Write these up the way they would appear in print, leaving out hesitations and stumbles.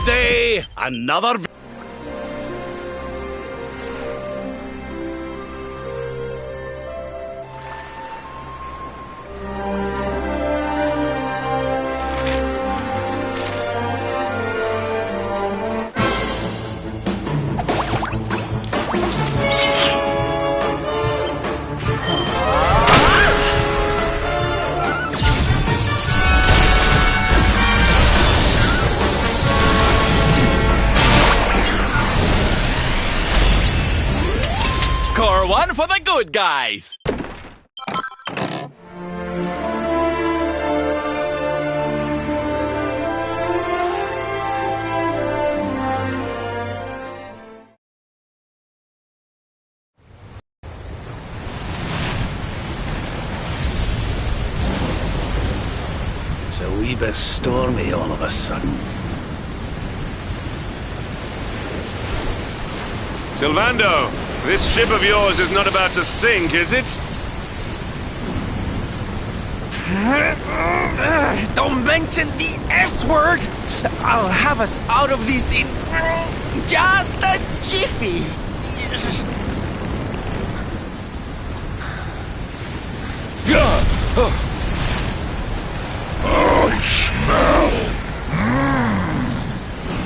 day, another... Score one for the good guys! It's a wee bit stormy all of a sudden. Sylvando, this ship of yours is not about to sink, is it? Don't mention the S-word! I'll have us out of this in just a jiffy! I smell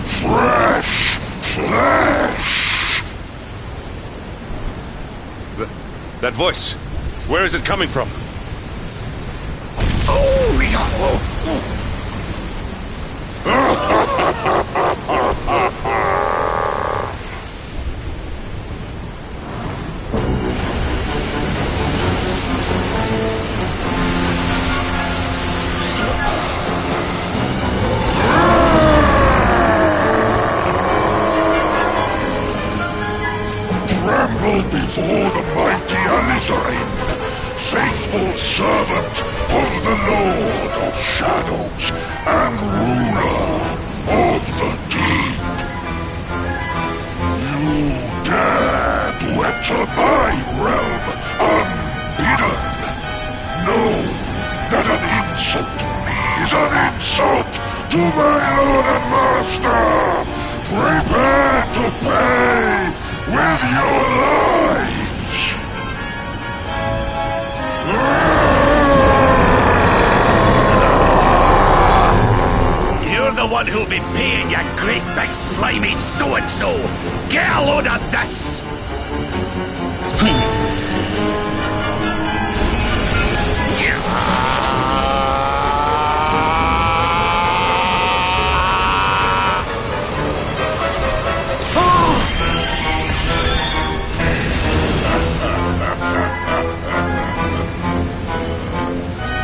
fresh flesh. That voice, where is it coming from? Oh, yeah. Tremble before the mighty Elusive, faithful servant of the Lord of Shadows and ruler of the deep. You dare to enter my realm unbidden. Know that an insult to me is an insult to my lord and master. Prepare to pay with your lives! You're the one who'll be paying, you great big slimy so-and-so! Get a load of this!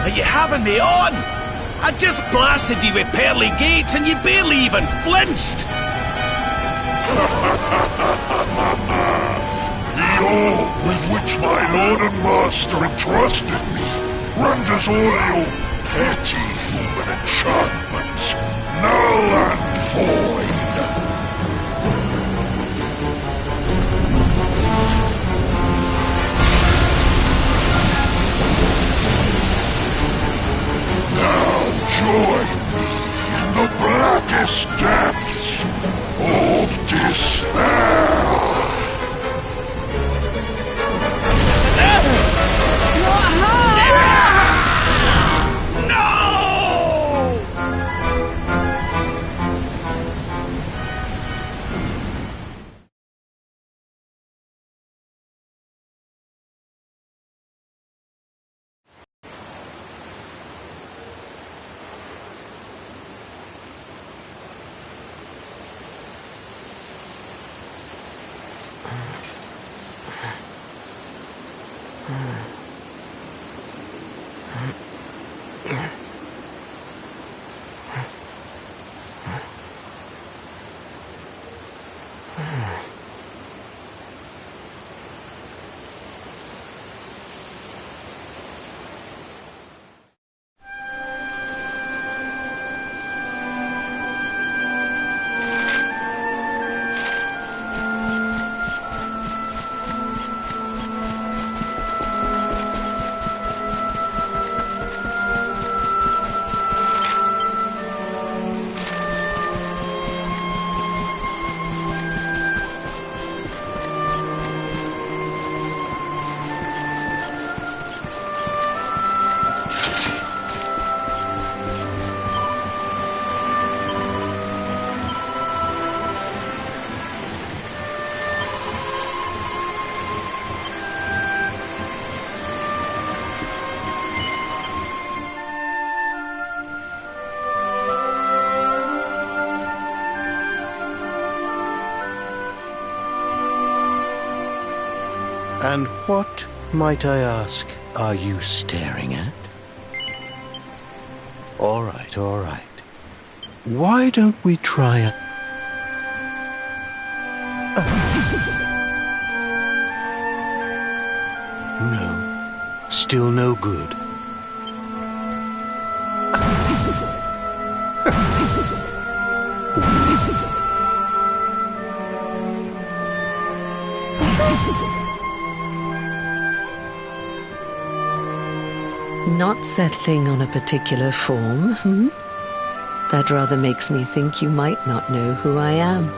Are you having me on? I just blasted you with pearly gates and you barely even flinched! The awe with which my lord and master entrusted me renders all your petty human enchantments null and void. Join me in the blackest depths of despair. And what, might I ask, are you staring at? All right, all right. Why don't we try a... No, still no good. Not settling on a particular form, hmm? That rather makes me think you might not know who I am.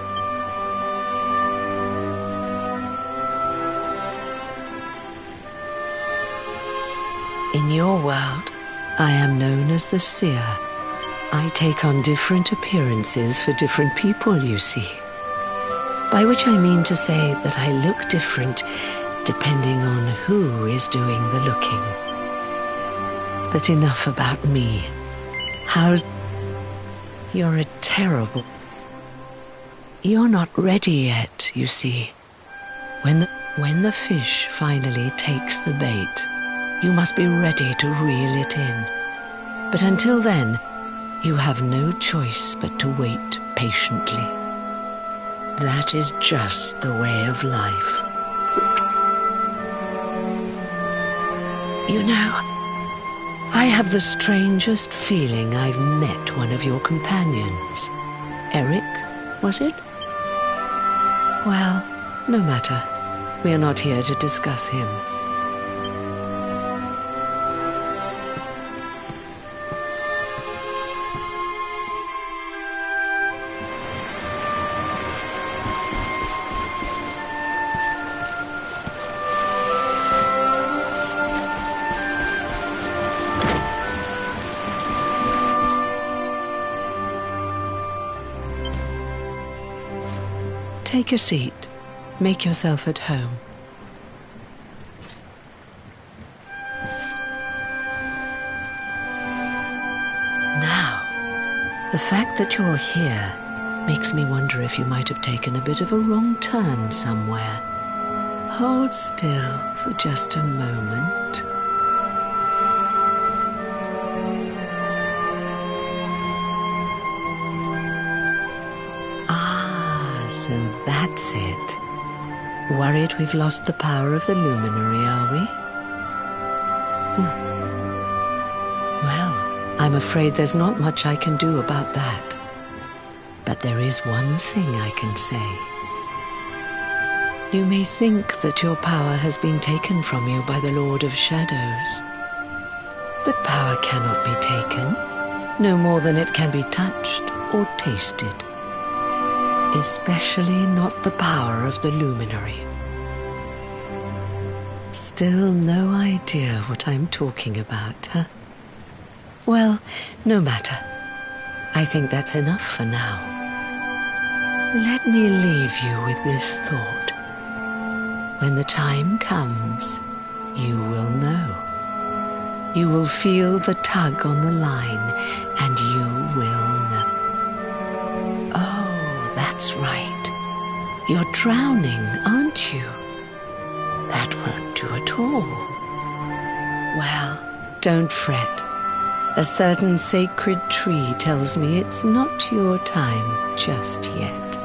In your world, I am known as the Seer. I take on different appearances for different people, you see. By which I mean to say that I look different depending on who is doing the looking. But enough about me. How's... You're a terrible... You're not ready yet, you see. When the fish finally takes the bait, you must be ready to reel it in. But until then, you have no choice but to wait patiently. That is just the way of life. You know, I have the strangest feeling I've met one of your companions. Eric, was it? Well, no matter. We are not here to discuss him. Take a seat. Make yourself at home. Now, the fact that you're here makes me wonder if you might have taken a bit of a wrong turn somewhere. Hold still for just a moment. So that's it. Worried we've lost the power of the luminary, are we? Well, I'm afraid there's not much I can do about that. But there is one thing I can say. You may think that your power has been taken from you by the Lord of Shadows. But power cannot be taken, no more than it can be touched or tasted. Especially not the power of the luminary. Still no idea what I'm talking about, huh? Well, no matter. I think that's enough for now. Let me leave you with this thought. When the time comes, you will know. You will feel the tug on the line, and you will know. That's right. You're drowning, aren't you? That won't do at all. Well, don't fret. A certain sacred tree tells me it's not your time just yet.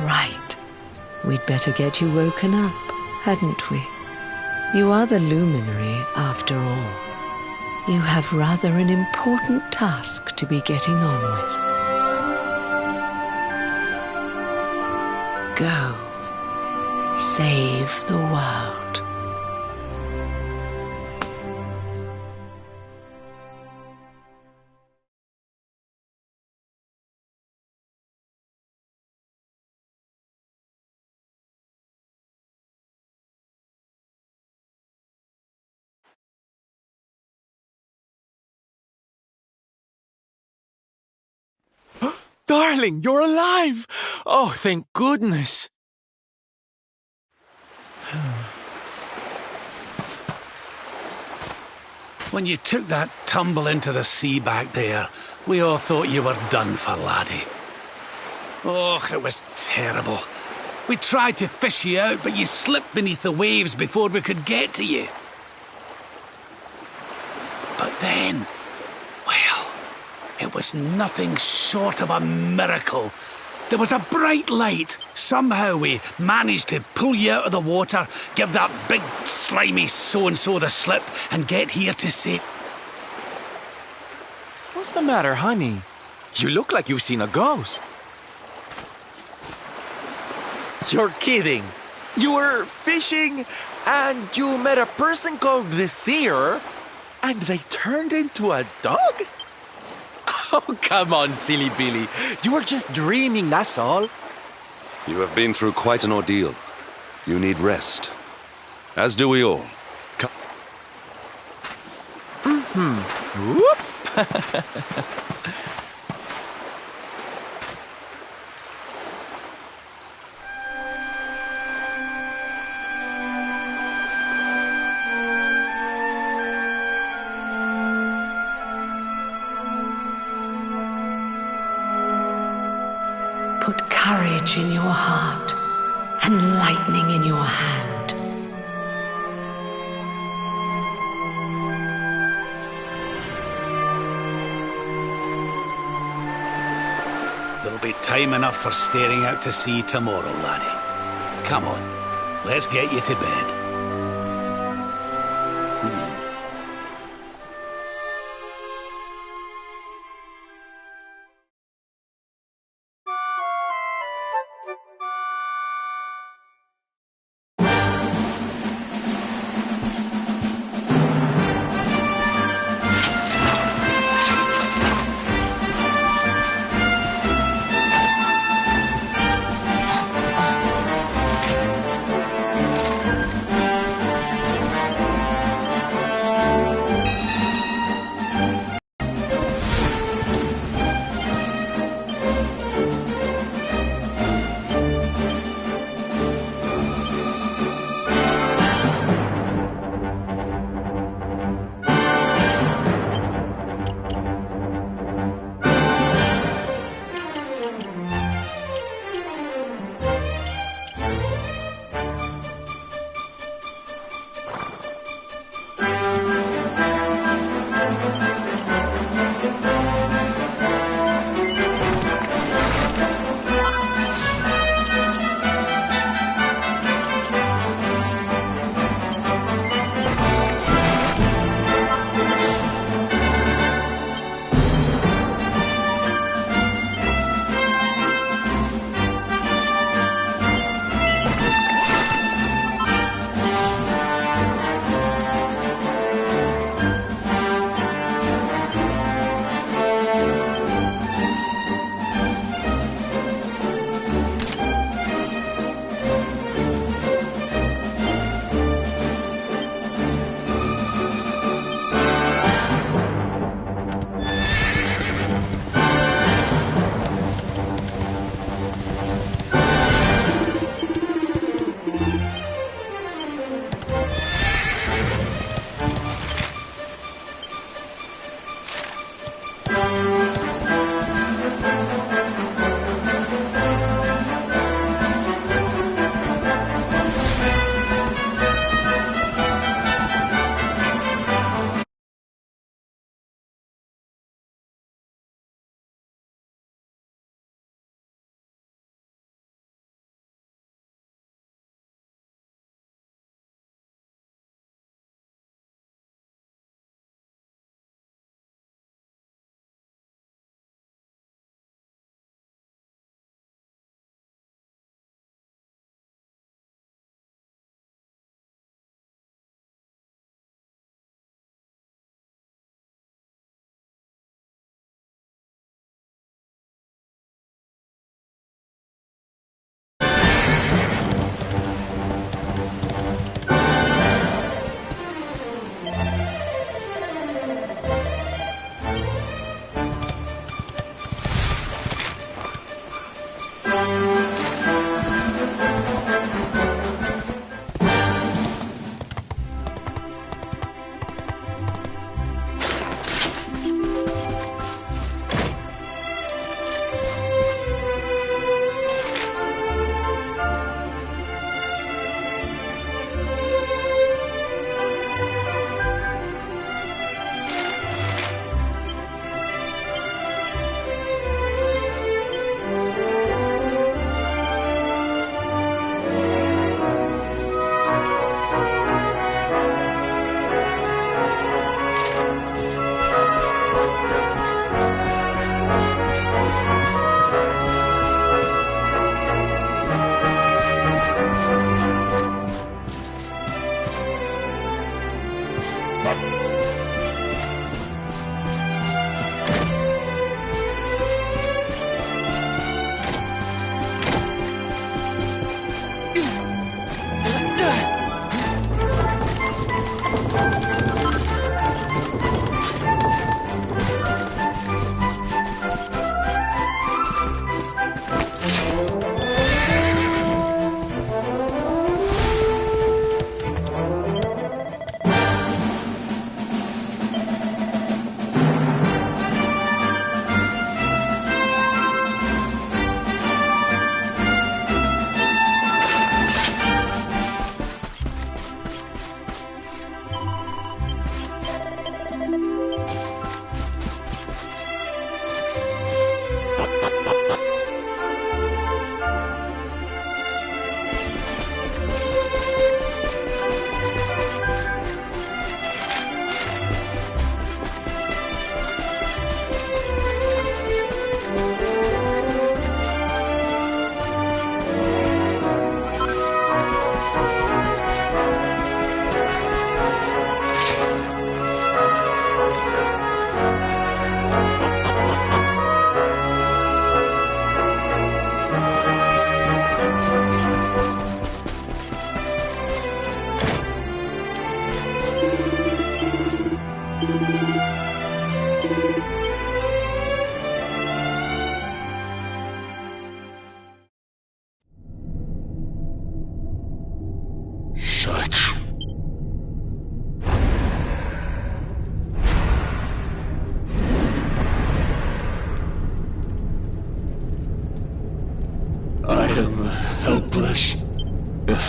Right. We'd better get you woken up, hadn't we? You are the luminary, after all. You have rather an important task to be getting on with. Go. Save the world. Darling, you're alive! Oh, thank goodness. When you took that tumble into the sea back there, we all thought you were done for, laddie. Oh, it was terrible. We tried to fish you out, but you slipped beneath the waves before we could get to you. But then, well, it was nothing short of a miracle. There was a bright light. Somehow we managed to pull you out of the water, give that big slimy so-and-so the slip, and get here to save. What's the matter, honey? You look like you've seen a ghost. You're kidding. You were fishing and you met a person called the Seer and they turned into a dog? Oh, come on, silly Billy. You were just dreaming, that's all. You have been through quite an ordeal. You need rest. As do we all. Whoop. Put courage in your heart and lightning in your hand. There'll be time enough for staring out to sea tomorrow, laddie. Come on, let's get you to bed.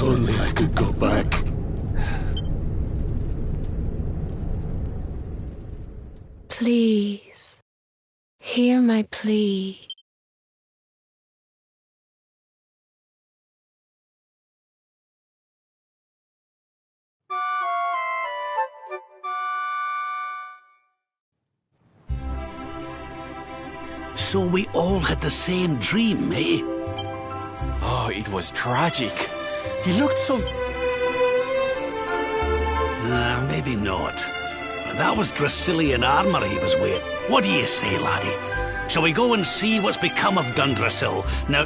If only I could go back. Please, hear my plea. So we all had the same dream, eh? Oh, it was tragic. He looked so... Maybe not. But that was Dracilian armor he was wearing. What do you say, laddie? Shall we go and see what's become of Dundrasil? Now...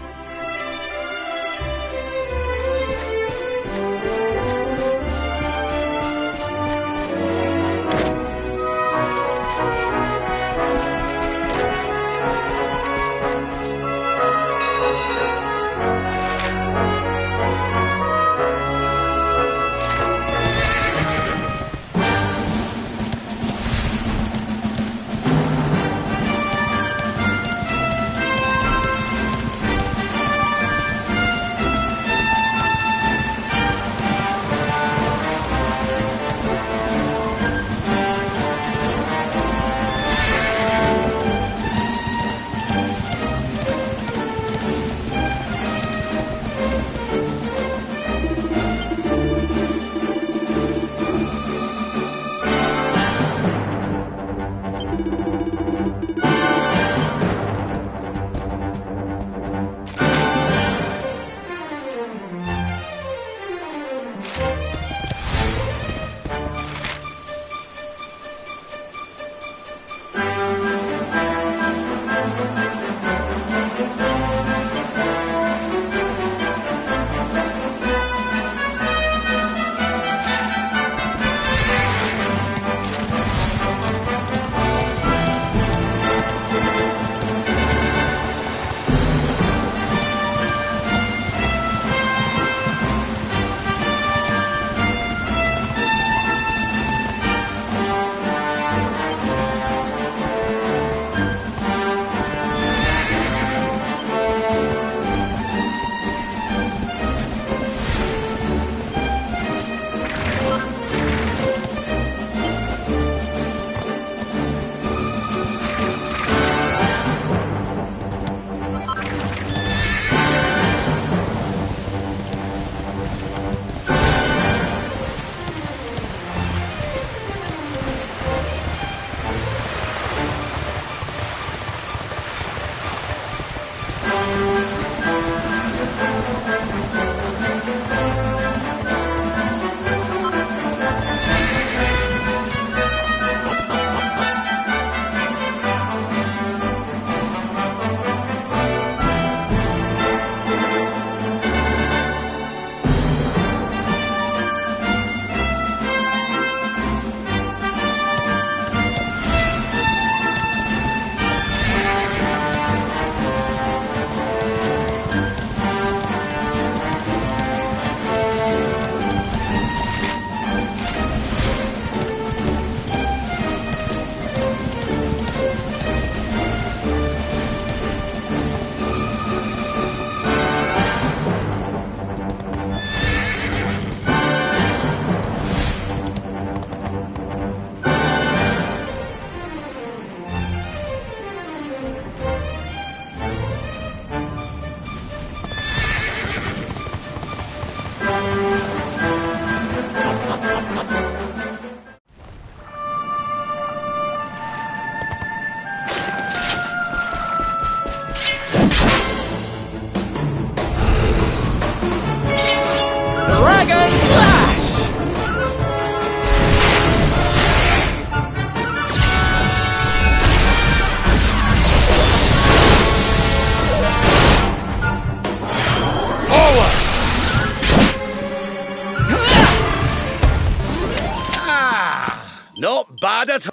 Not bad at all.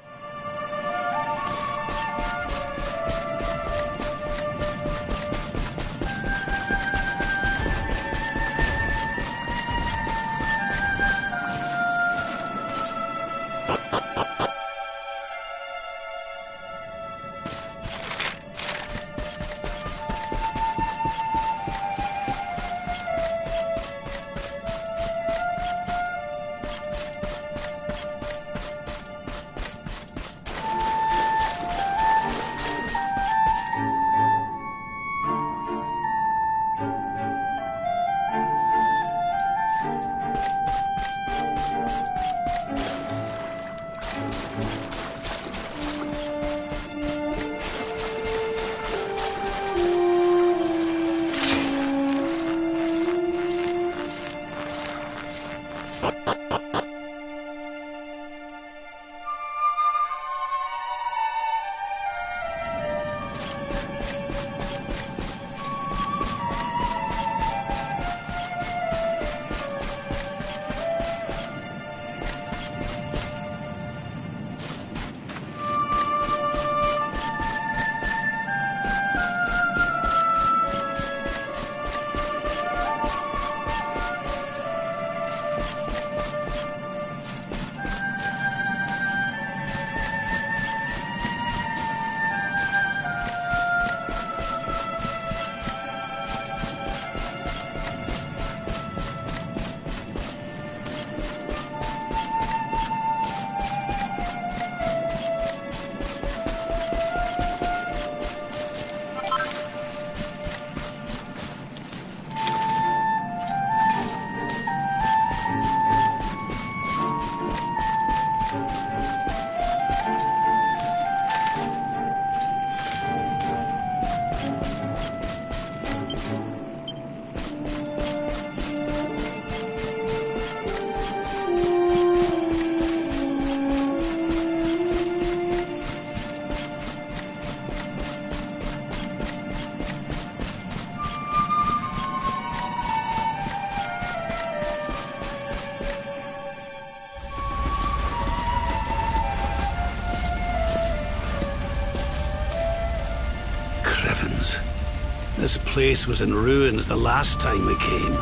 This place was in ruins the last time we came.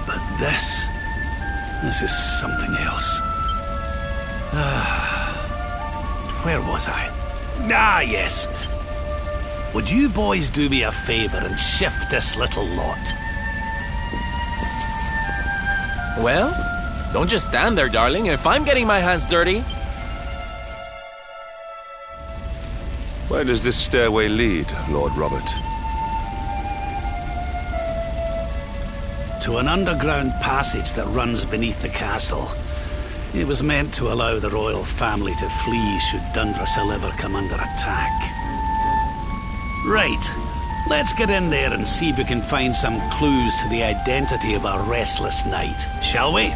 But this is something else. Where was I? Ah, yes. Would you boys do me a favor and shift this little lot? Well, don't just stand there, darling. If I'm getting my hands dirty... Where does this stairway lead, Lord Robert? To an underground passage that runs beneath the castle. It was meant to allow the royal family to flee should Dundrasil ever come under attack. Right, let's get in there and see if we can find some clues to the identity of our restless knight, shall we?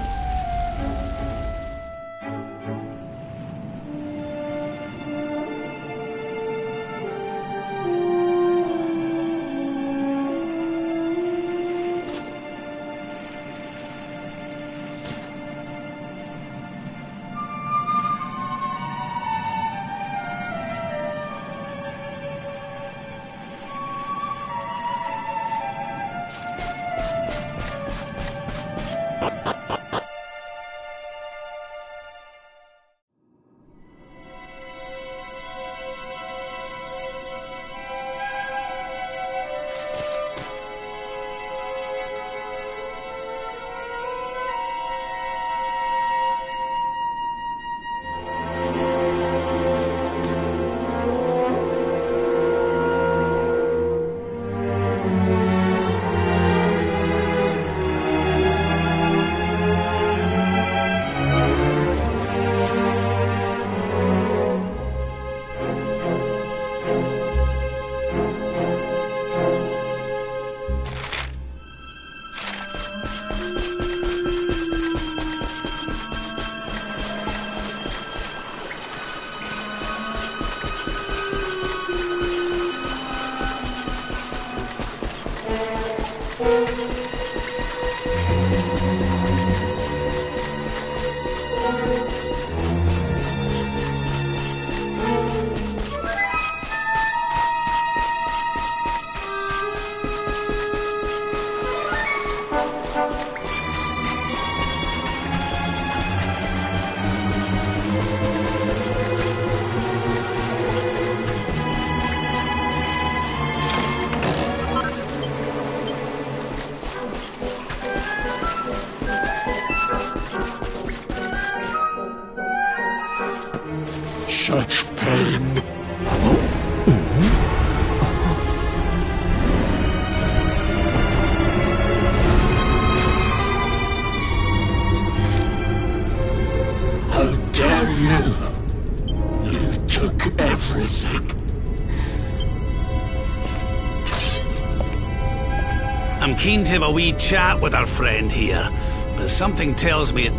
Such pain. How dare you! You took everything. I'm keen to have a wee chat with our friend here, but something tells me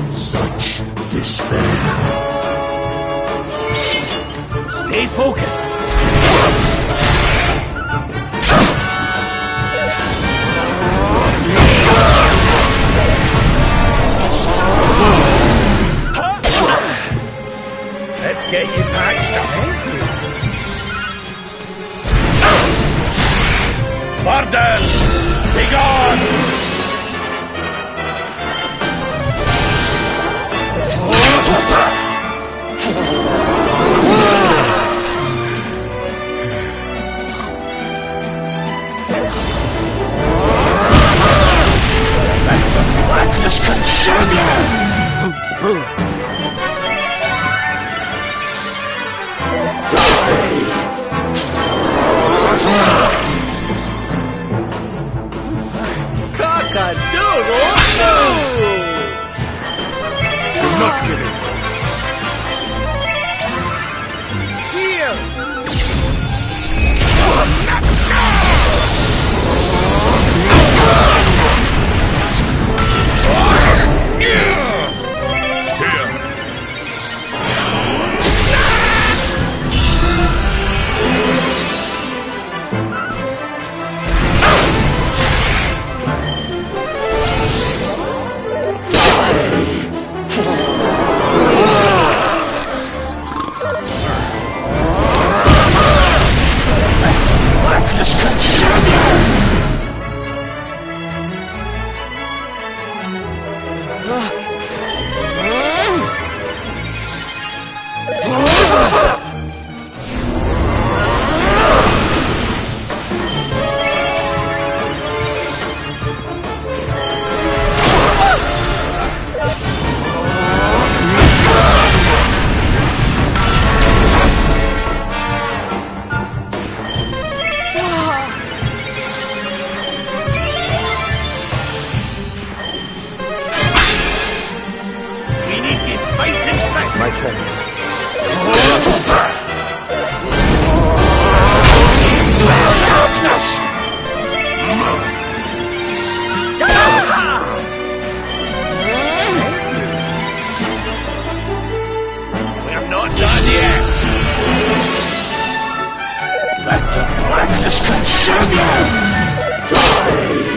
Such despair. Stay focused. Let's get you patched up. Warden! Begone! Blackness consume you! Do not give in. Blackness consume you! We need to fight in fact. My friends, Darkness! We're not done yet. Let the blackness consume you! Die!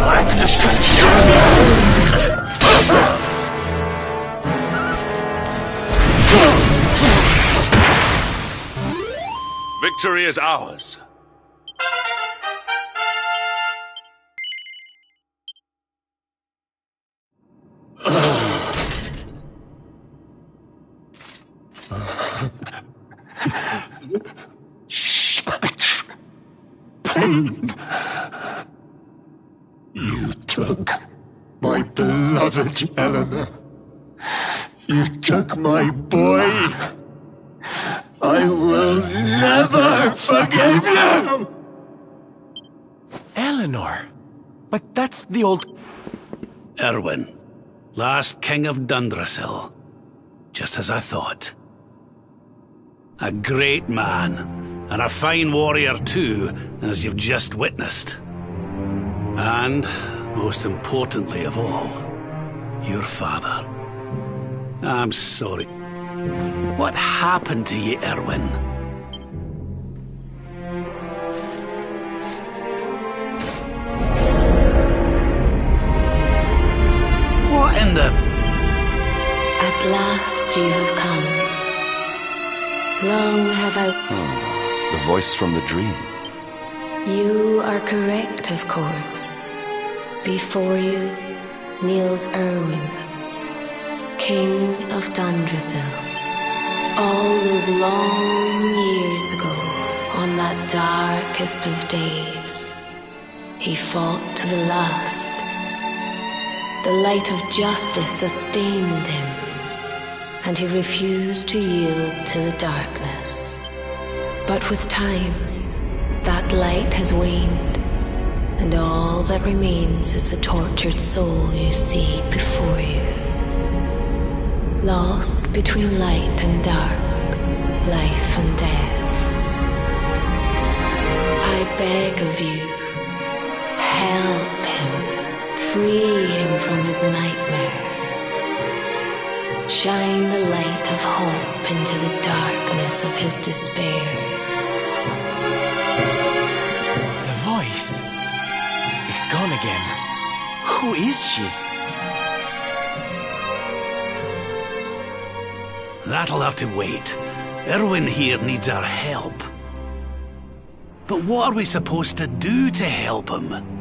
Blackness consume Victory is ours. Such pain. You took my beloved Eleanor. You took my boy. I will never forgive you! Eleanor. But that's the old... Erwin, last king of Dundrasil. Just as I thought. A great man, and a fine warrior too, as you've just witnessed. And, most importantly of all, your father. I'm sorry. What happened to you, Erwin? What in the... At last you have come. Long have I... The voice from the dream. You are correct, of course. Before you kneels Erwin, King of Dundrasil. All those long years ago, on that darkest of days, he fought to the last. The light of justice sustained him, and he refused to yield to the darkness. But with time, that light has waned, and all that remains is the tortured soul you see before you. Lost between light and dark, life and death. I beg of you, help him, free him from his nightmare. Shine the light of hope into the darkness of his despair. The voice. It's gone again. Who is she? That'll have to wait. Erwin here needs our help. But what are we supposed to do to help him?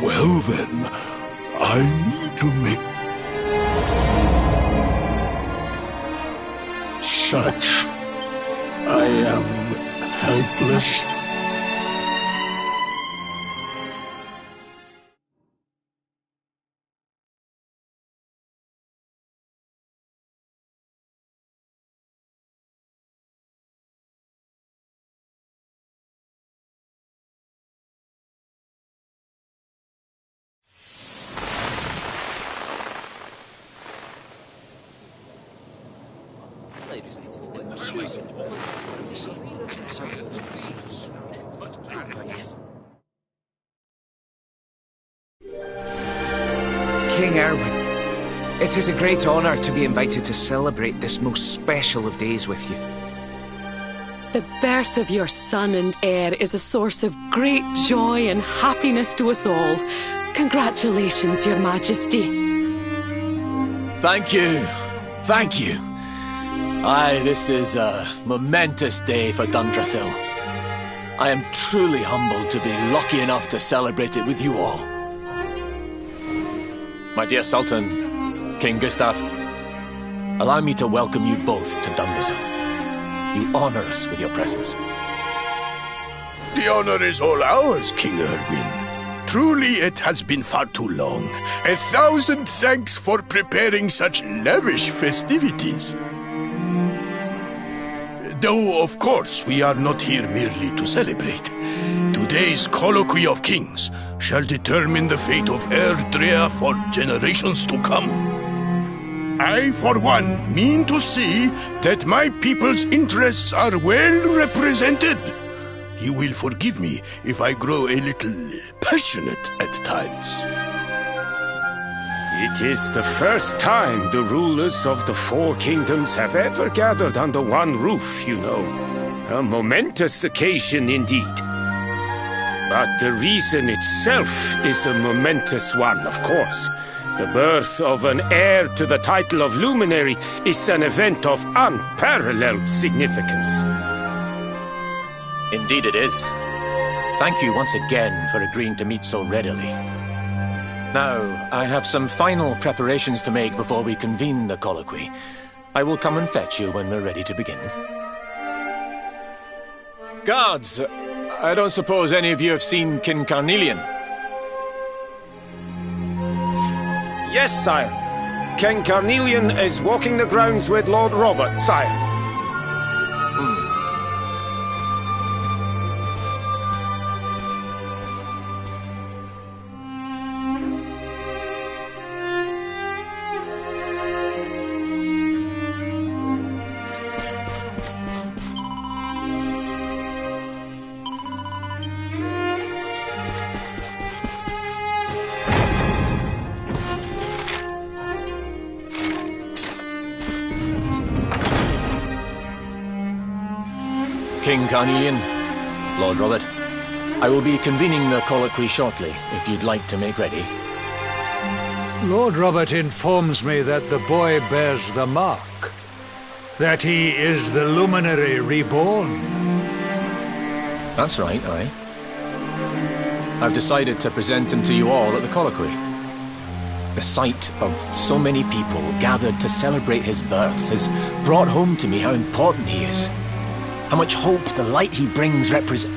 Well then, I need to make such. I am helpless. King Erwin, it is a great honor to be invited to celebrate this most special of days with you. The birth of your son and heir is a source of great joy and happiness to us all. Congratulations, Your Majesty. Thank you. Thank you. Aye, this is a momentous day for Dundrasil. I am truly humbled to be lucky enough to celebrate it with you all. My dear Sultan, King Gustav, allow me to welcome you both to Dundrasil. You honor us with your presence. The honor is all ours, King Erwin. Truly, it has been far too long. 1,000 thanks for preparing such lavish festivities. Though, of course, we are not here merely to celebrate. Today's colloquy of kings shall determine the fate of Erdrea for generations to come. I, for one, mean to see that my people's interests are well represented. You will forgive me if I grow a little passionate at times. It is the first time the rulers of the four kingdoms have ever gathered under one roof, you know. A momentous occasion indeed. But the reason itself is a momentous one, of course. The birth of an heir to the title of luminary is an event of unparalleled significance. Indeed it is. Thank you once again for agreeing to meet so readily. Now, I have some final preparations to make before we convene the colloquy. I will come and fetch you when we're ready to begin. Guards, I don't suppose any of you have seen King Carnelian? Yes, sire. King Carnelian is walking the grounds with Lord Robert, sire. King Carnelian, Lord Robert. I will be convening the colloquy shortly, if you'd like to make ready. Lord Robert informs me that the boy bears the mark. That he is the luminary reborn. That's right, aye. I've decided to present him to you all at the colloquy. The sight of so many people gathered to celebrate his birth has brought home to me how important he is. How much hope the light he brings represents.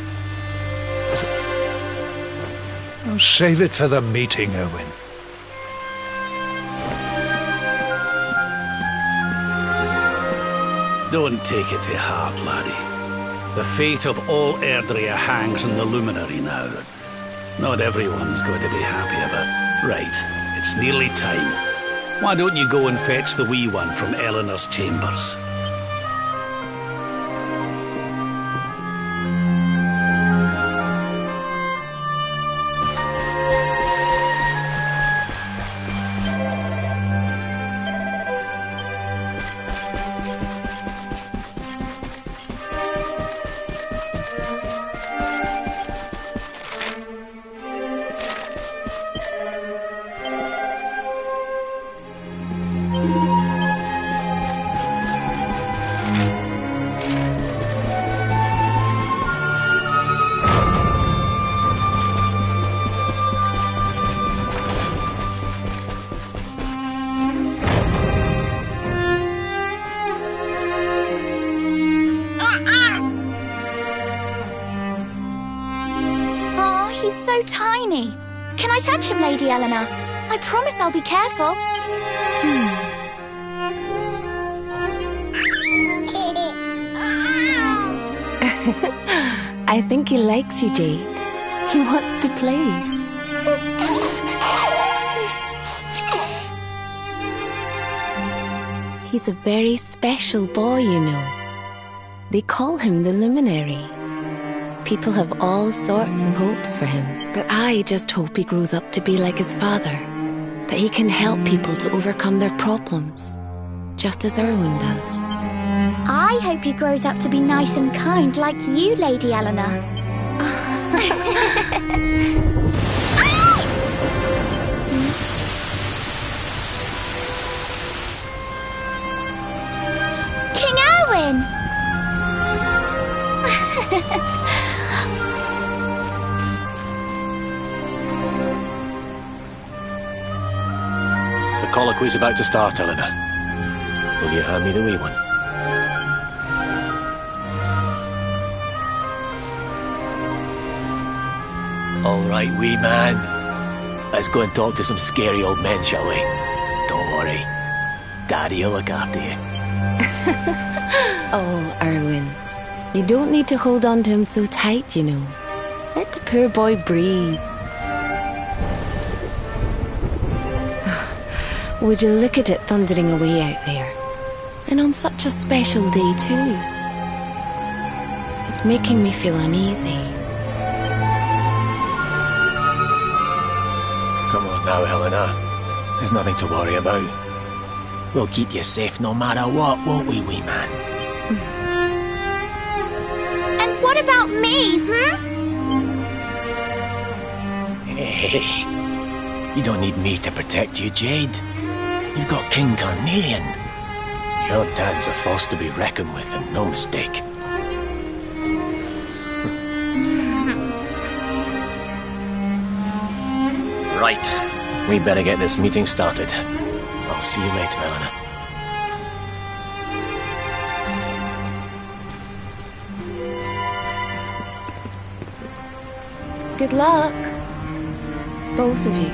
Oh, save it for the meeting, Owen. Don't take it to heart, laddie. The fate of all Erdrea hangs on the luminary now. Not everyone's going to be happy about. Right, it's nearly time. Why don't you go and fetch the wee one from Eleanor's chambers? He's so tiny. Can I touch him, Lady Eleanor? I promise I'll be careful. I think he likes you, Jade. He wants to play. He's a very special boy, you know. They call him the Luminary. People have all sorts of hopes for him, but I just hope he grows up to be like his father, that he can help people to overcome their problems, just as Erwin does. I hope he grows up to be nice and kind like you, Lady Eleanor. King Erwin! The colloquy's about to start, Eleanor. Will you hand me the wee one? All right, wee man. Let's go and talk to some scary old men, shall we? Don't worry. Daddy'll look after you. Oh, Erwin. You don't need to hold on to him so tight, you know. Let the poor boy breathe. Would you look at it thundering away out there? And on such a special day, too. It's making me feel uneasy. Come on now, Eleanor. There's nothing to worry about. We'll keep you safe no matter what, won't we, wee man? And what about me, Hey, you don't need me to protect you, Jade. You've got King Carnelian. Your dad's a force to be reckoned with, and no mistake. Right. We better get this meeting started. I'll see you later, Eleanor. Good luck. Both of you.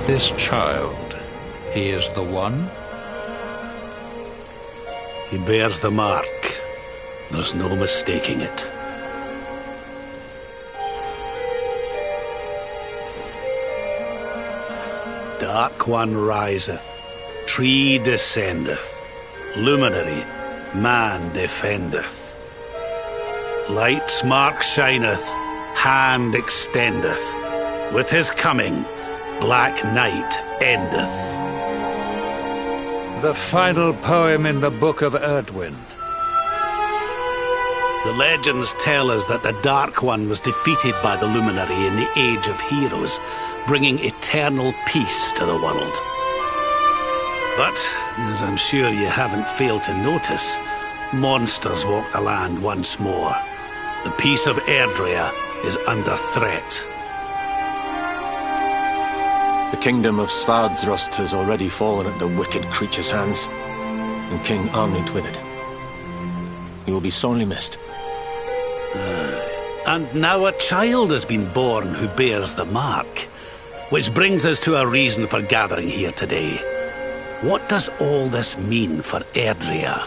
This child, he is the one? He bears the mark. There's no mistaking it. Dark One riseth, tree descendeth, luminary, man defendeth. Light's mark shineth, hand extendeth. With his coming, black night endeth. The final poem in the Book of Erdwin. The legends tell us that the Dark One was defeated by the Luminary in the Age of Heroes, bringing eternal peace to the world. But, as I'm sure you haven't failed to notice, monsters walk the land once more. The peace of Erdrea is under threat. The kingdom of Svadsrust has already fallen at the wicked creature's hands, and King Arnrid with it. He will be sorely missed. And now a child has been born who bears the mark, which brings us to a reason for gathering here today. What does all this mean for Erdrea?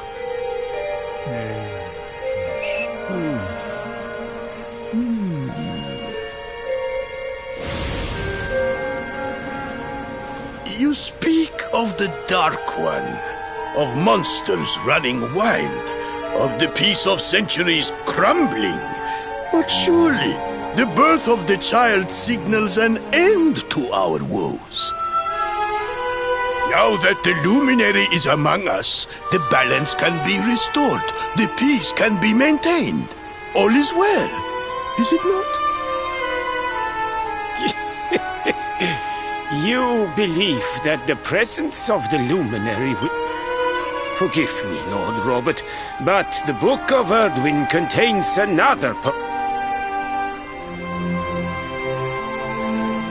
You speak of the Dark One, of monsters running wild, of the peace of centuries crumbling. But surely, the birth of the child signals an end to our woes. Now that the luminary is among us, the balance can be restored, the peace can be maintained. All is well, is it not? You believe that the presence of the luminary will... Forgive me, Lord Robert, but the Book of Erdwin contains another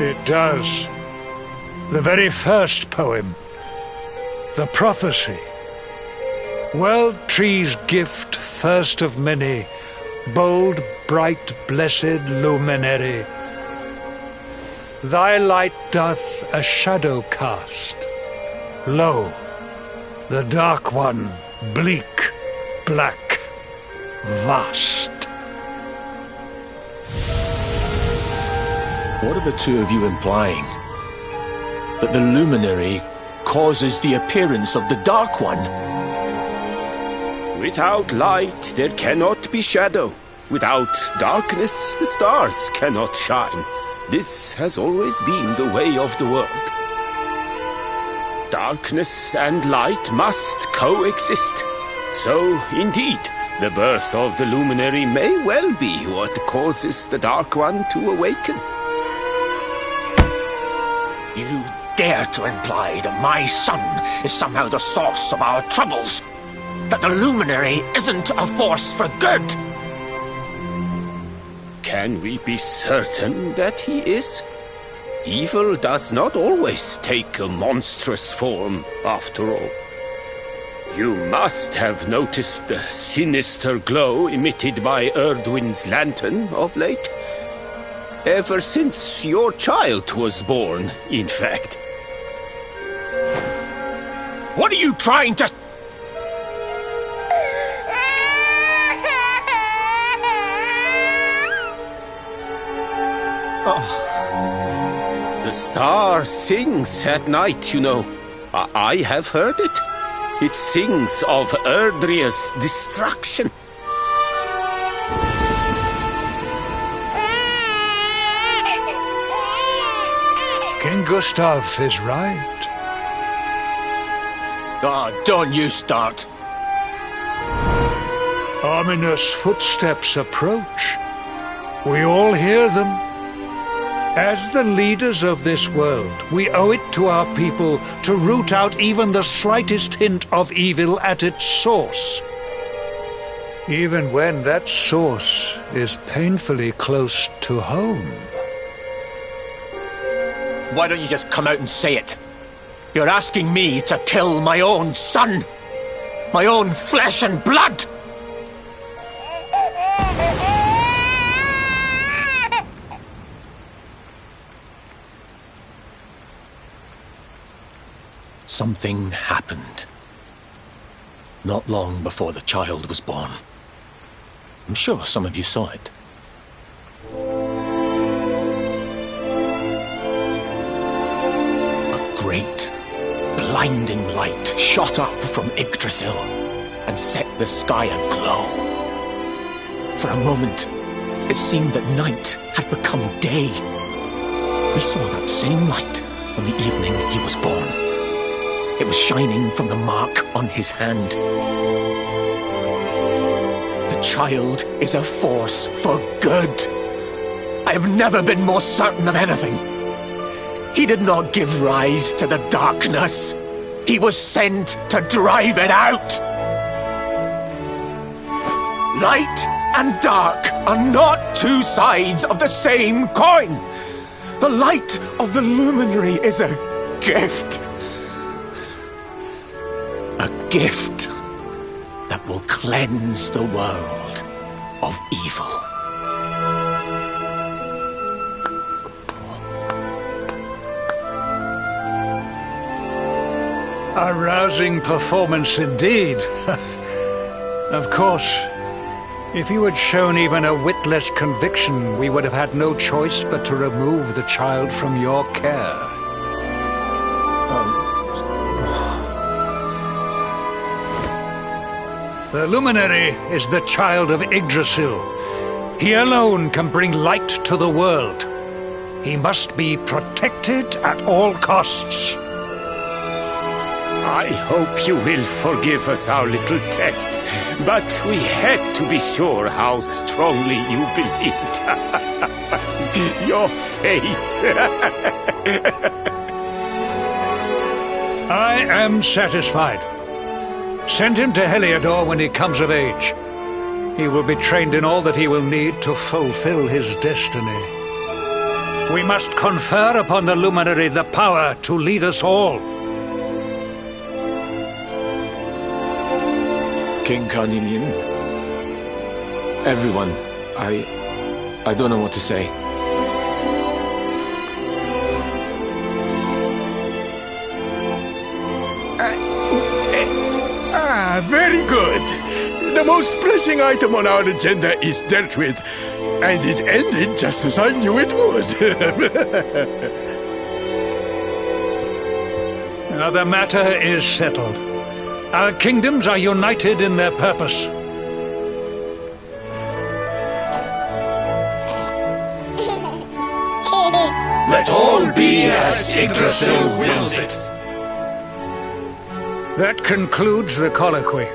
It does. The very first poem. The prophecy. World tree's gift, first of many, bold, bright, blessed luminary. Thy light doth a shadow cast. Lo, the Dark One, bleak, black, vast. What are the two of you implying? That the luminary causes the appearance of the Dark One? Without light, there cannot be shadow. Without darkness, the stars cannot shine. This has always been the way of the world. Darkness and light must coexist. So, indeed, the birth of the luminary may well be what causes the Dark One to awaken. You dare to imply that my son is somehow the source of our troubles? That the luminary isn't a force for good? Can we be certain that he is? Evil does not always take a monstrous form, after all. You must have noticed the sinister glow emitted by Erdwin's lantern of late. Ever since your child was born, in fact. What are you trying to... Oh. The star sings at night, you know. I have heard it. It sings of Erdrea's destruction. King Gustav is right. Oh, don't you start. Ominous footsteps approach. We all hear them. As the leaders of this world, we owe it to our people to root out even the slightest hint of evil at its source. Even when that source is painfully close to home. Why don't you just come out and say it? You're asking me to kill my own son. My own flesh and blood. Something happened. Not long before the child was born. I'm sure some of you saw it. A great, blinding light shot up from Yggdrasil and set the sky aglow. For a moment, it seemed that night had become day. We saw that same light on the evening he was born. It was shining from the mark on his hand. The child is a force for good. I have never been more certain of anything. He did not give rise to the darkness. He was sent to drive it out. Light and dark are not two sides of the same coin. The light of the luminary is a gift. A gift that will cleanse the world of evil. A rousing performance indeed. Of course, if you had shown even a whit less conviction, we would have had no choice but to remove the child from your care. The Luminary is the child of Yggdrasil. He alone can bring light to the world. He must be protected at all costs. I hope you will forgive us our little test, but we had to be sure how strongly you believed. Your face. I am satisfied. Send him to Heliodor when he comes of age. He will be trained in all that he will need to fulfill his destiny. We must confer upon the Luminary the power to lead us all. King Carnelian, everyone, I don't know what to say. Very good. The most pressing item on our agenda is dealt with, and it ended just as I knew it would. Now the matter is settled. Our kingdoms are united in their purpose. Let all be as Yggdrasil wills it. That concludes the colloquy.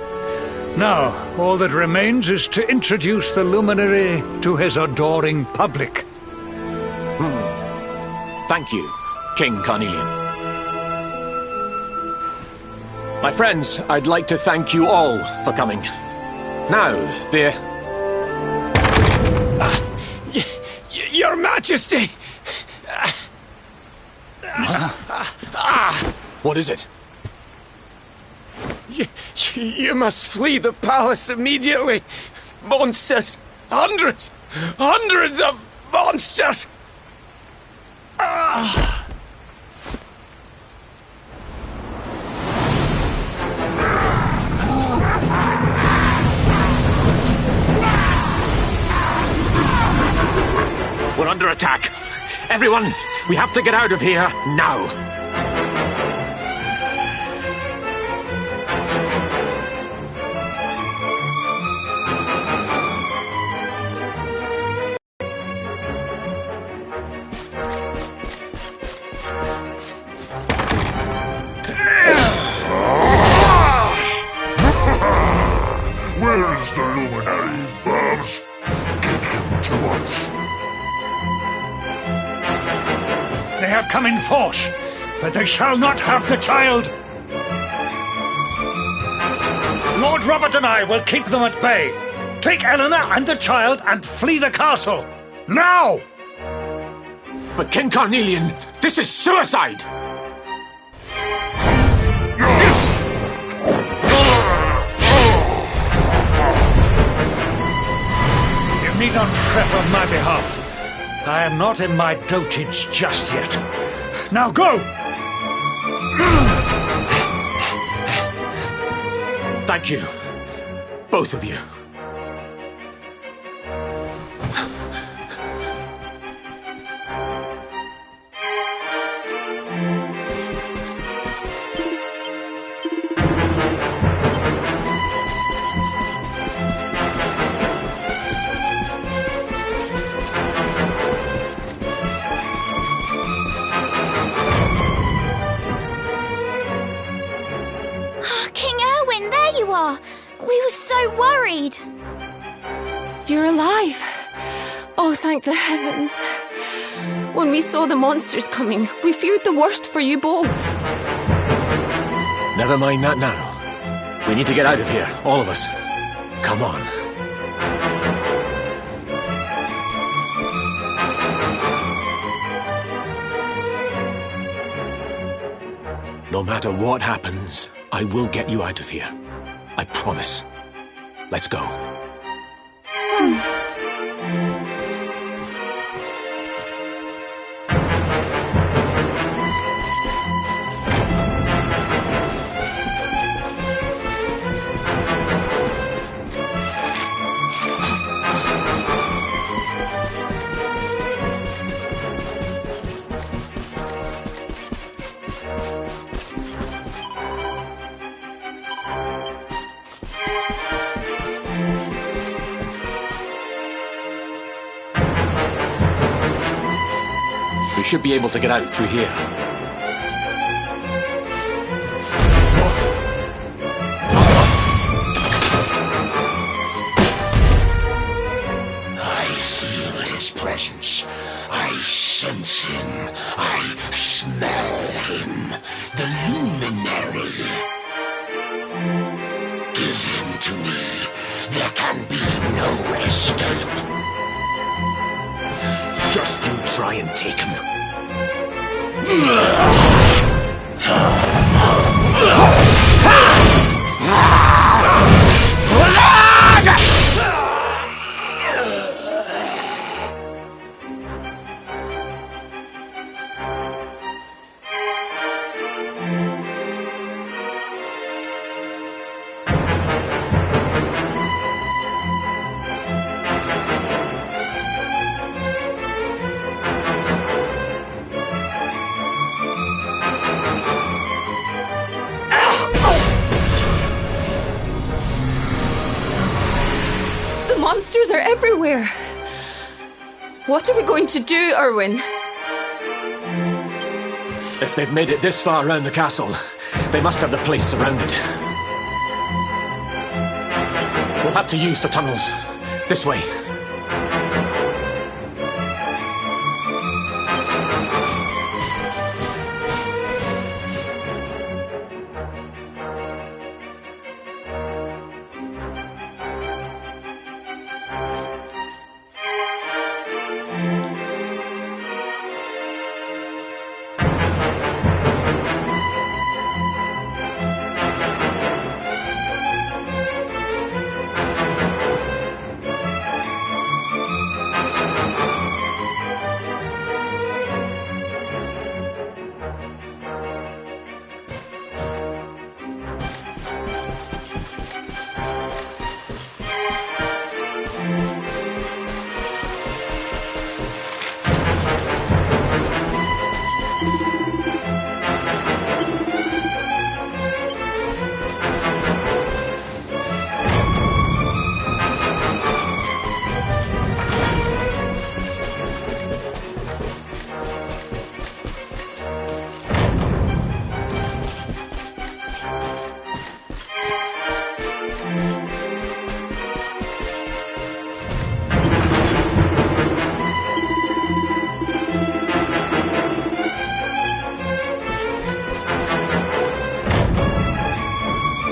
Now, all that remains is to introduce the Luminary to his adoring public. Thank you, King Carnelian. My friends, I'd like to thank you all for coming. Now, Your Majesty! What is it? You must flee the palace immediately. Monsters! Hundreds of monsters! We're under attack. Everyone, we have to get out of here now. Where's the Luminary, Babs? Give him to us. They have come in force, but they shall not have the child. Lord Robert and I will keep them at bay. Take Eleanor and the child and flee the castle. Now! But King Carnelian, this is suicide! You need not fret on my behalf. I am not in my dotage just yet. Now go! Thank you. Both of you. King Erwin, there you are. We were so worried. You're alive. Oh, thank the heavens. When we saw the monsters coming, we feared the worst for you both. Never mind that now. We need to get out of here, all of us. Come on. No matter what happens, I will get you out of here. I promise. Let's go. We should be able to get out through here. I feel his presence. I sense him. I smell him. The luminary. Give him to me. There can be no escape. Just you try and take him. The monsters are everywhere. What are we going to do, Erwin? If they've made it this far around the castle, they must have the place surrounded. We'll have to use the tunnels. This way.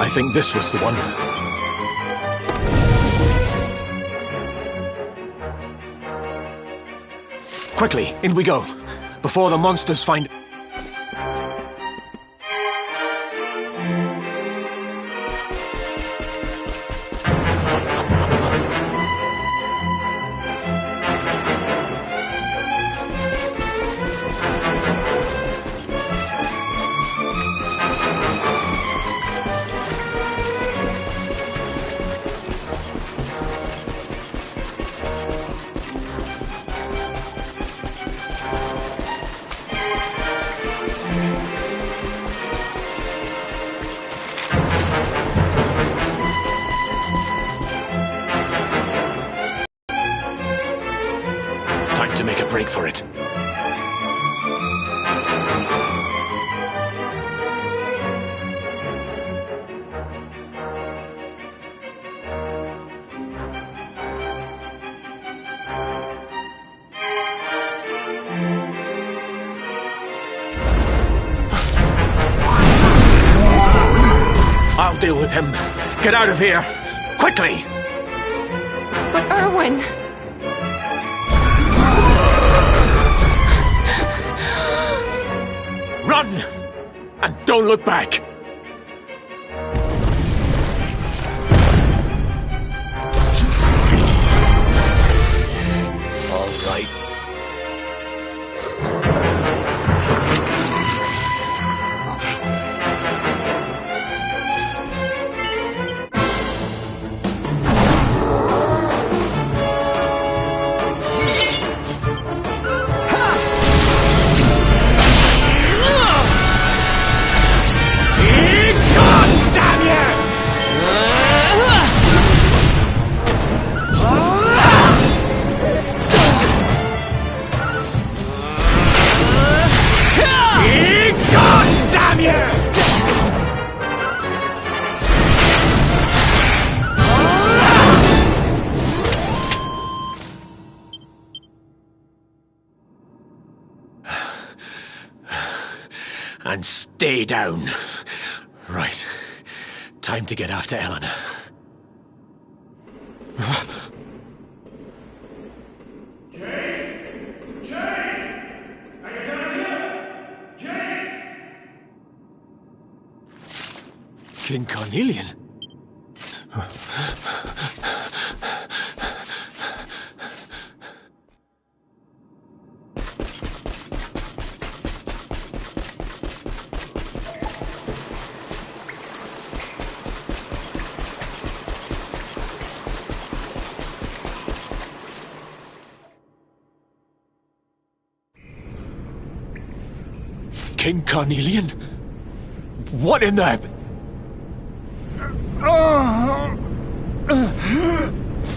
I think this was the one. Quickly, in we go, before the monsters find... break for it. I'll deal with him. Get out of here! Quickly! But Erwin... Run! And don't look back! All right. And stay down. Right. Time to get after Eleanor. King Carnelian? King Carnelian? What in the...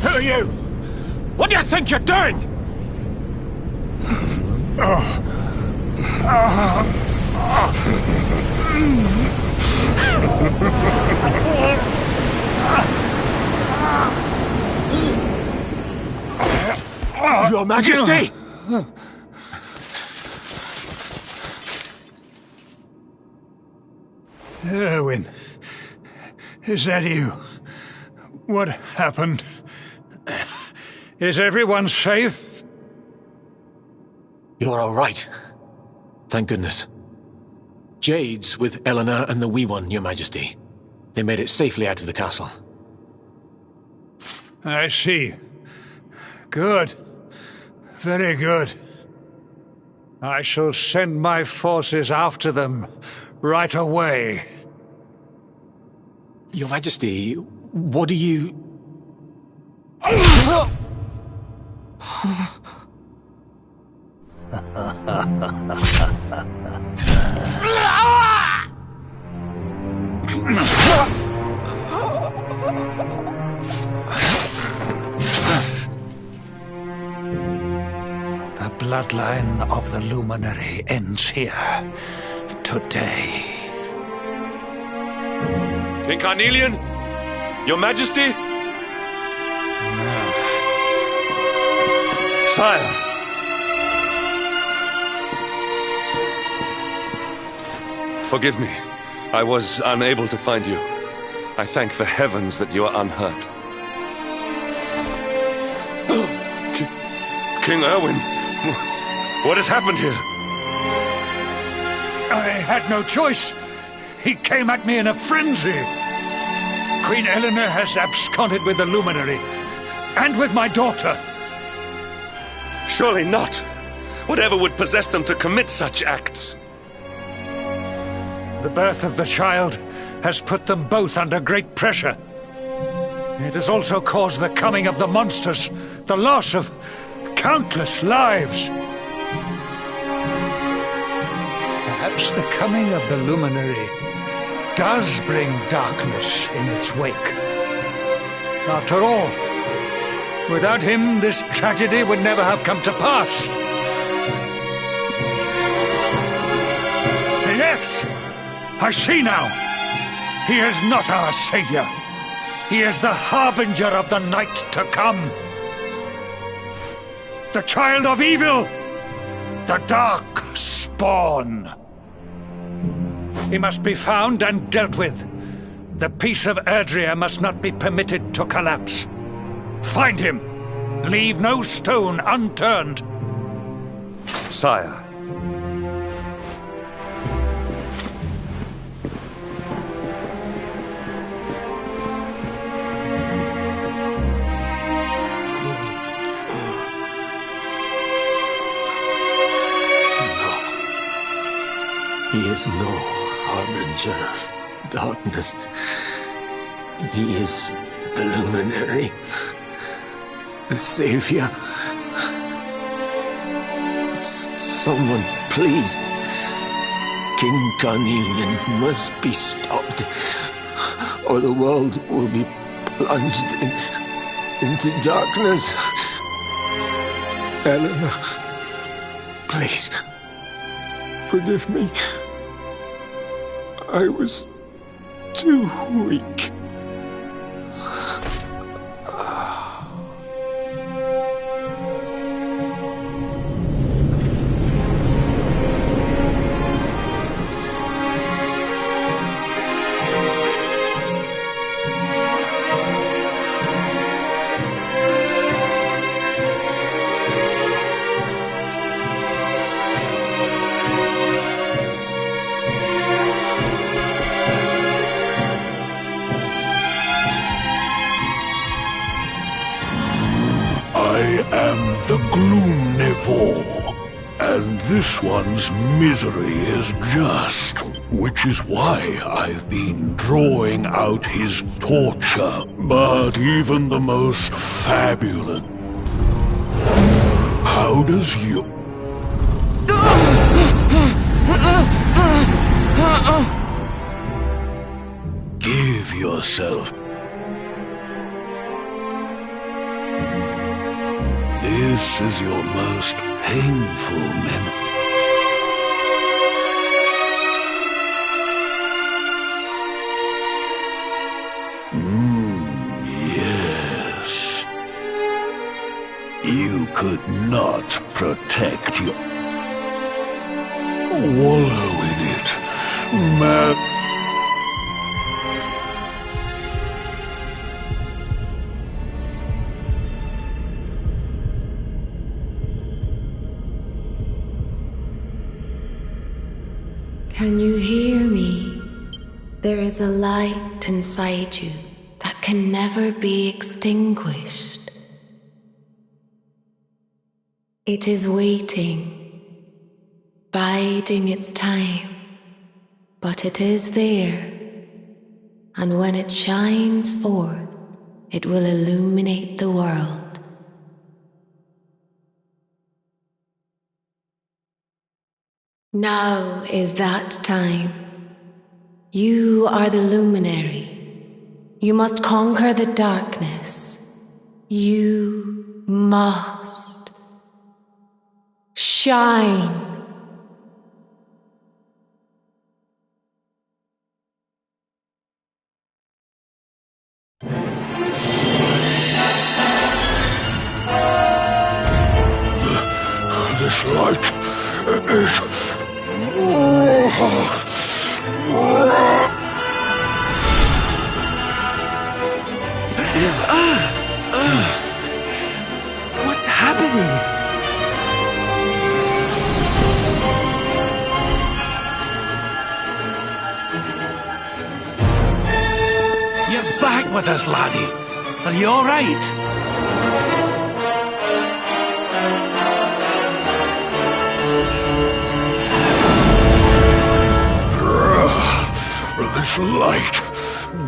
Who are you? What do you think you're doing? Your Majesty! Erwin, is that you? What happened? Is everyone safe? You're all right. Thank goodness. Jade's with Eleanor and the wee one, Your Majesty. They made it safely out of the castle. I see. Good. Very good. I shall send my forces after them right away. Your Majesty, what do you... The bloodline of the Luminary ends here today. King Carnelian? Your Majesty? Sire. Forgive me. I was unable to find you. I thank the heavens that you are unhurt. King Erwin, what has happened here? I had no choice. He came at me in a frenzy. Queen Eleanor has absconded with the Luminary, and with my daughter. Surely not. Whatever would possess them to commit such acts? The birth of the child has put them both under great pressure. It has also caused the coming of the monsters, the loss of countless lives. Perhaps the coming of the Luminary does bring darkness in its wake. After all, without him, this tragedy would never have come to pass. Yes, I see now. He is not our savior. He is the harbinger of the night to come. The child of evil. The dark spawn. He must be found and dealt with. The peace of Erdrea must not be permitted to collapse. Find him. Leave no stone unturned. Sire. He is no harbinger of darkness. He is the luminary, the savior. Someone, please. King Carnelian must be stopped, or the world will be plunged into darkness. Eleanor, please, forgive me. I was too weak. The Gloomnivore, and this one's misery is just, which is why I've been drawing out his torture. But even the most fabulous... How does you... Give yourself... This is your most painful memory. Yes. You could not protect your... Wallow in it, man. Can you hear me? There is a light inside you that can never be extinguished. It is waiting, biding its time, but it is there, and when it shines forth, it will illuminate the world. Now is that time. You are the luminary. You must conquer the darkness. You must shine. This light is... What's happening? You're back with us, laddie. Are you all right? This light...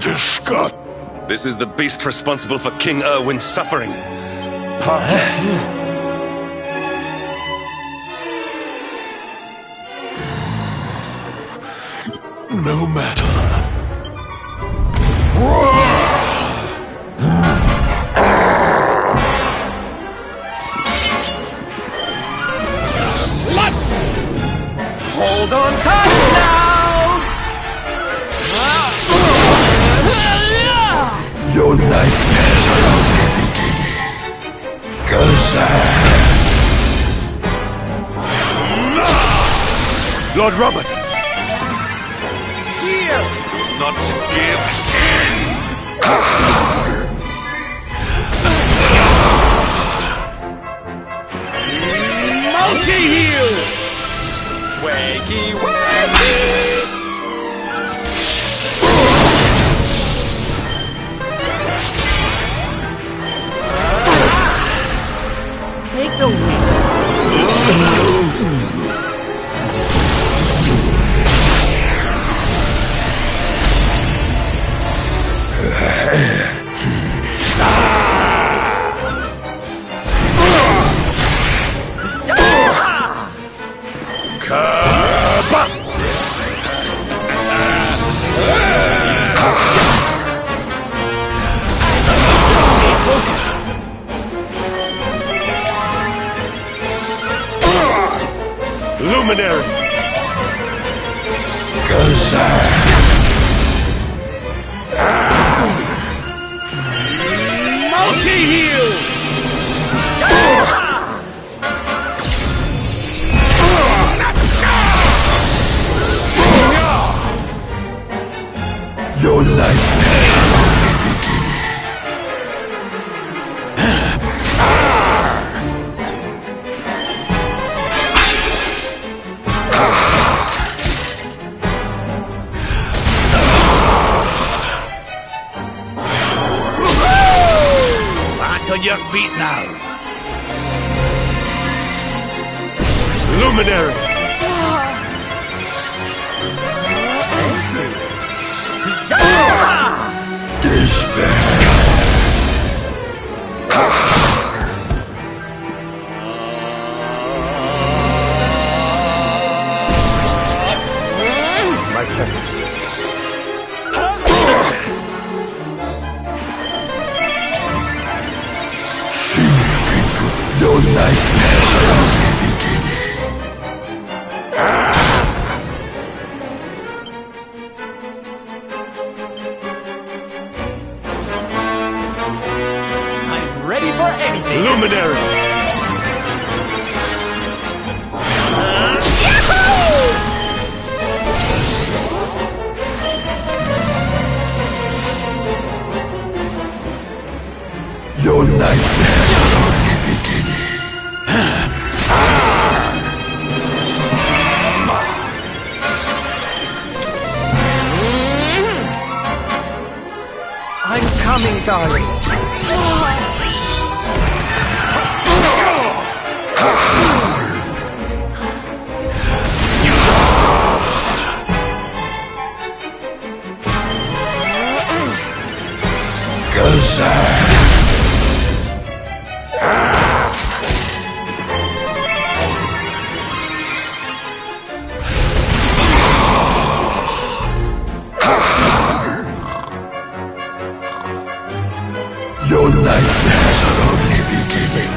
disgust... This is the beast responsible for King Erwin's suffering. No matter. Hold on tight now! Your nightmares are only beginning. Gazan! Lord Robert! Cheers! Not to give Multi-heal! Wakey, wakey! Take the weight off. Luminary! Gazan! Multi-heal! Your nightmares are only beginning. Back on your feet now. Luminary! Despair! My friends. Your nightmares are only beginning. I'm ready for anything. Luminary! Your nightmares are only beginning. I'm coming, darling. Gazan! Your nightmares are only beginning.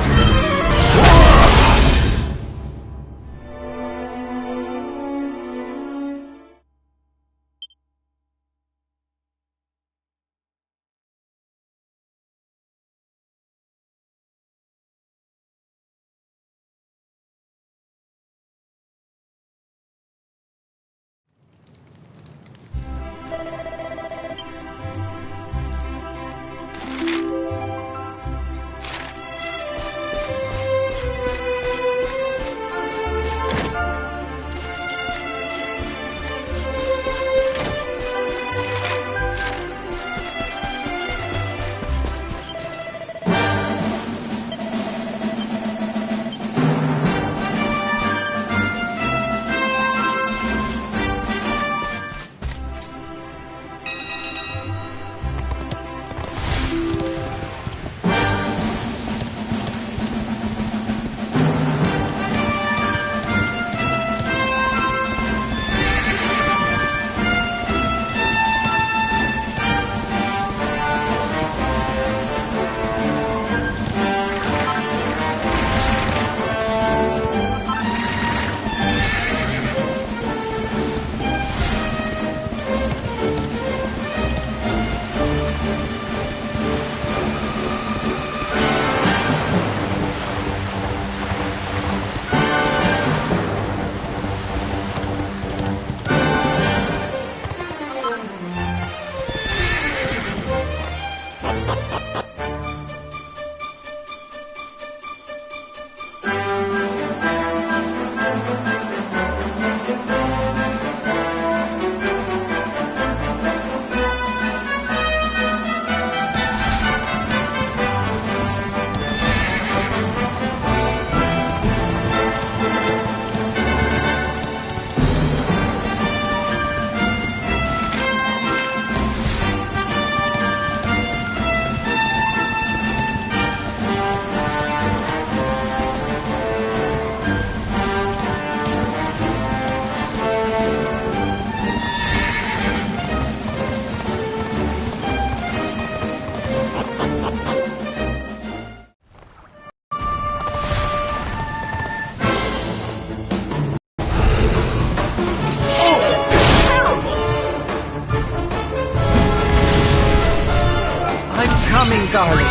darling.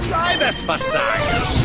Try this for size.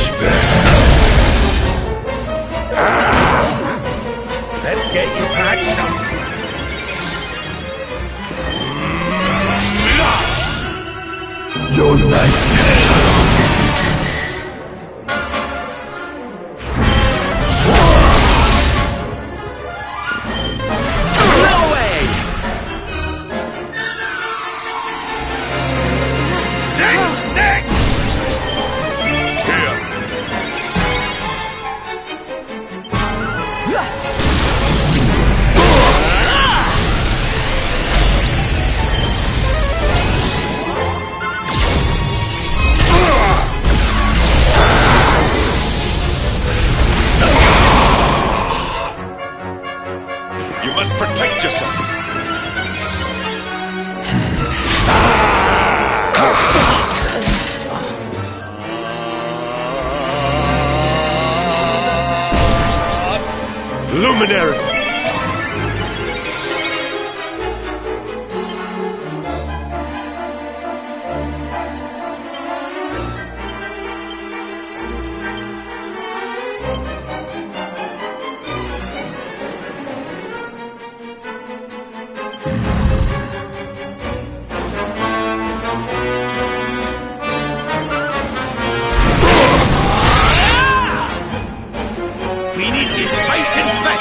despair. Let's get you patched up. Your nightmares are No way! Snake! Here. You must protect yourself. Luminary! We need you fighting back.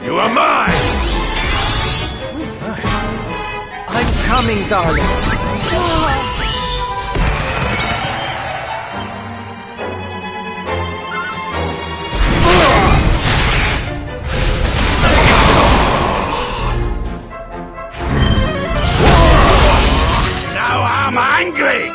You are mine! I'm coming, darling. Now I'm angry.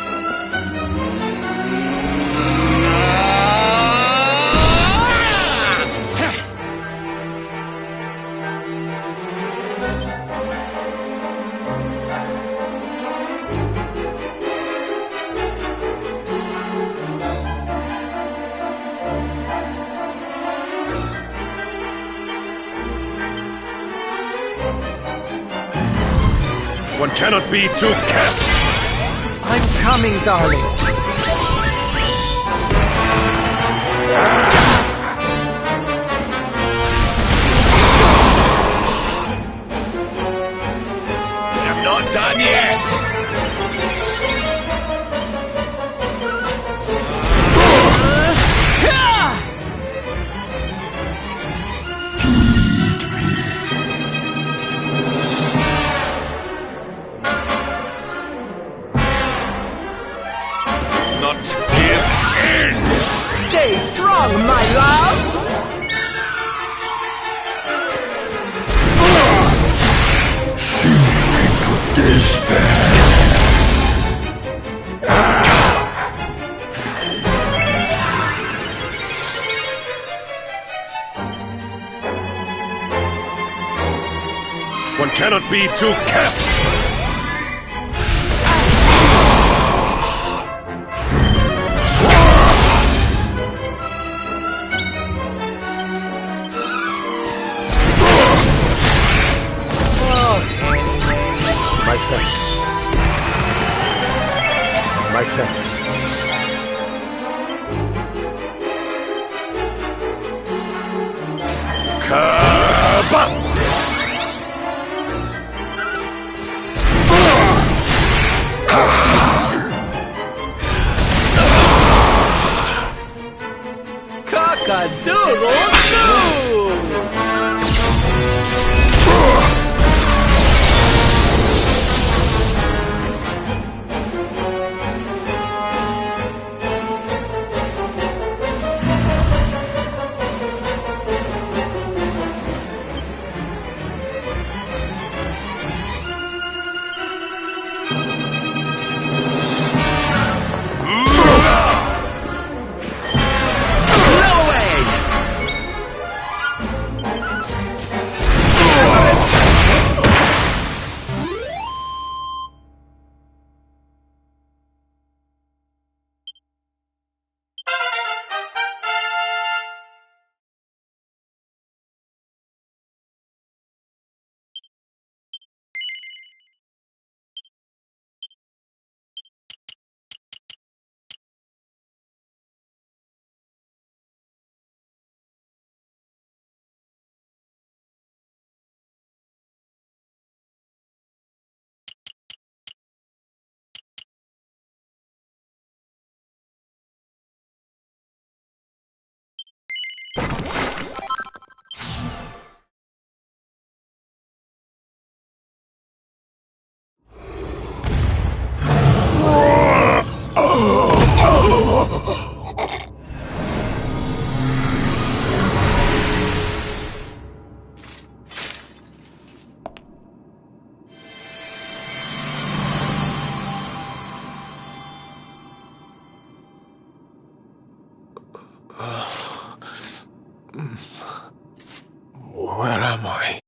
One cannot be too careful. I'm coming, darling. I'm not done yet. Not give in! Stay strong, my loves! sink into despair. One cannot be too careful. My thanks. My thanks. Kabam! Where am I?